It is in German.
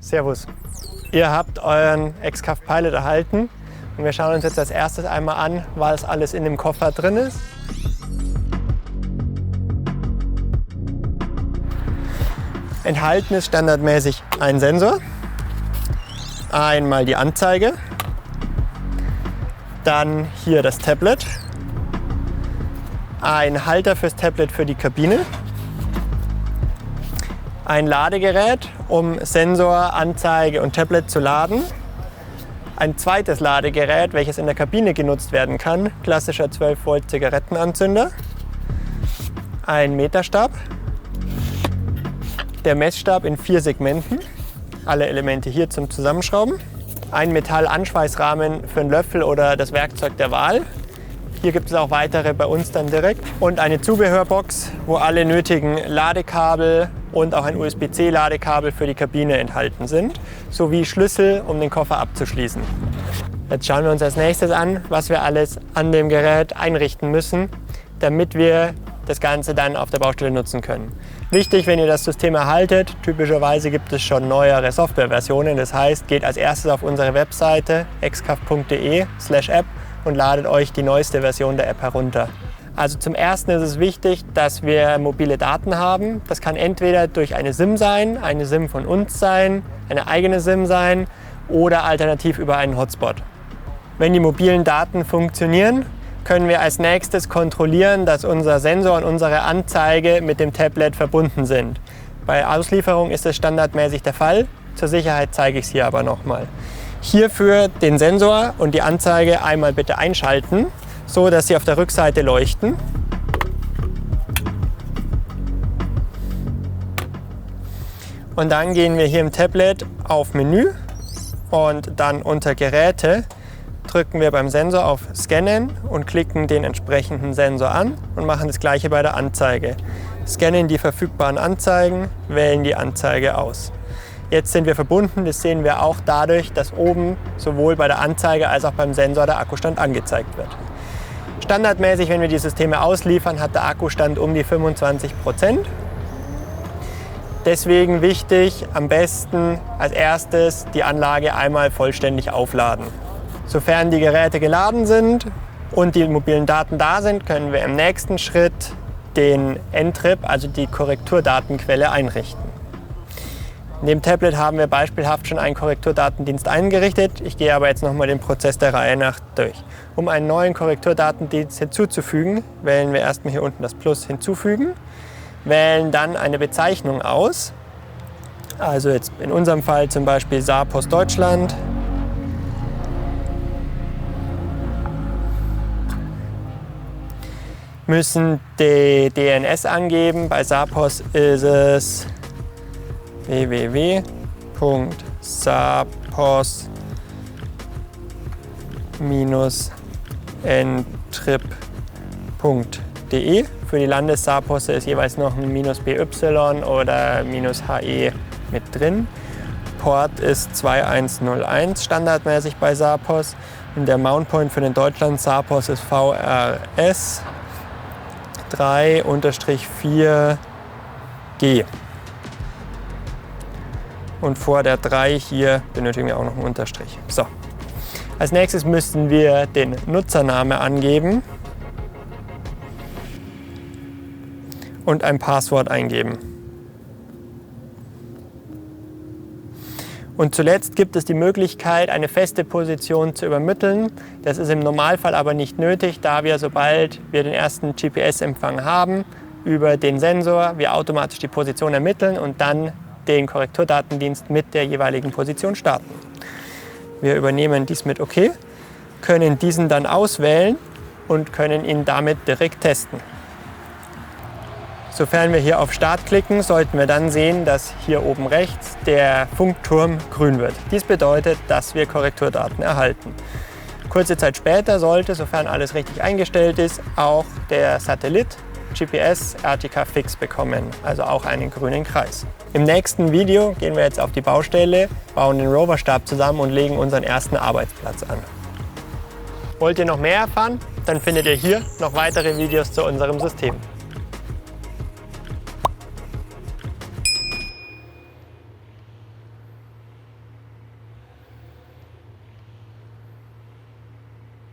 Servus. Ihr habt euren XCAF Pilot erhalten und wir schauen uns jetzt als erstes einmal an, was alles in dem Koffer drin ist. Enthalten ist standardmäßig ein Sensor, einmal die Anzeige, dann hier das Tablet, ein Halter fürs Tablet für die Kabine, ein Ladegerät, um Sensor, Anzeige und Tablet zu laden, ein zweites Ladegerät, welches in der Kabine genutzt werden kann, klassischer 12 Volt Zigarettenanzünder, ein Meterstab, der Messstab in 4 Segmenten, alle Elemente hier zum Zusammenschrauben, ein Metallanschweißrahmen für einen Löffel oder das Werkzeug der Wahl. Hier gibt es auch weitere bei uns dann direkt. Und eine Zubehörbox, wo alle nötigen Ladekabel und auch ein USB-C-Ladekabel für die Kabine enthalten sind, sowie Schlüssel, um den Koffer abzuschließen. Jetzt schauen wir uns als nächstes an, was wir alles an dem Gerät einrichten müssen, damit wir das Ganze dann auf der Baustelle nutzen können. Wichtig, wenn ihr das System erhaltet, typischerweise gibt es schon neuere Softwareversionen. Das heißt, geht als erstes auf unsere Webseite xcaf.de/app und ladet euch die neueste Version der App herunter. Also zum Ersten ist es wichtig, dass wir mobile Daten haben. Das kann entweder durch eine SIM sein, eine SIM von uns sein, eine eigene SIM sein oder alternativ über einen Hotspot. Wenn die mobilen Daten funktionieren, können wir als nächstes kontrollieren, dass unser Sensor und unsere Anzeige mit dem Tablet verbunden sind. Bei Auslieferung ist es standardmäßig der Fall. Zur Sicherheit zeige ich es hier aber nochmal. Hierfür den Sensor und die Anzeige einmal bitte einschalten, so dass sie auf der Rückseite leuchten. Und dann gehen wir hier im Tablet auf Menü und dann unter Geräte drücken wir beim Sensor auf Scannen und klicken den entsprechenden Sensor an und machen das gleiche bei der Anzeige. Scannen die verfügbaren Anzeigen, wählen die Anzeige aus. Jetzt sind wir verbunden, das sehen wir auch dadurch, dass oben sowohl bei der Anzeige als auch beim Sensor der Akkustand angezeigt wird. Standardmäßig, wenn wir die Systeme ausliefern, hat der Akkustand um die 25%. Deswegen wichtig, am besten als erstes die Anlage einmal vollständig aufladen. Sofern die Geräte geladen sind und die mobilen Daten da sind, können wir im nächsten Schritt den N-Trip, also die Korrekturdatenquelle, einrichten. In dem Tablet haben wir beispielhaft schon einen Korrekturdatendienst eingerichtet. Ich gehe aber jetzt nochmal den Prozess der Reihe nach durch. Um einen neuen Korrekturdatendienst hinzuzufügen, wählen wir erstmal hier unten das Plus hinzufügen, wählen dann eine Bezeichnung aus. Also jetzt in unserem Fall zum Beispiel SAPOS Deutschland. Müssen die DNS angeben. Bei SAPOS ist es www.sapos-ntrip.de. Für die Landes-SAPOS ist jeweils noch ein -BY oder -HE mit drin. Port ist 2101 standardmäßig bei SAPOS und der Mountpoint für den Deutschland-SAPOS ist VRS 3-4G. Und vor der 3 hier benötigen wir auch noch einen Unterstrich. So. Als nächstes müssten wir den Nutzernamen angeben und ein Passwort eingeben. Und zuletzt gibt es die Möglichkeit, eine feste Position zu übermitteln. Das ist im Normalfall aber nicht nötig, da wir, sobald wir den ersten GPS-Empfang haben, über den Sensor wir automatisch die Position ermitteln und dann den Korrekturdatendienst mit der jeweiligen Position starten. Wir übernehmen dies mit OK, können diesen dann auswählen und können ihn damit direkt testen. Sofern wir hier auf Start klicken, sollten wir dann sehen, dass hier oben rechts der Funkturm grün wird. Dies bedeutet, dass wir Korrekturdaten erhalten. Kurze Zeit später sollte, sofern alles richtig eingestellt ist, auch der Satellit GPS RTK Fix bekommen, also auch einen grünen Kreis. Im nächsten Video gehen wir jetzt auf die Baustelle, bauen den Roverstab zusammen und legen unseren ersten Arbeitsplatz an. Wollt ihr noch mehr erfahren? Dann findet ihr hier noch weitere Videos zu unserem System.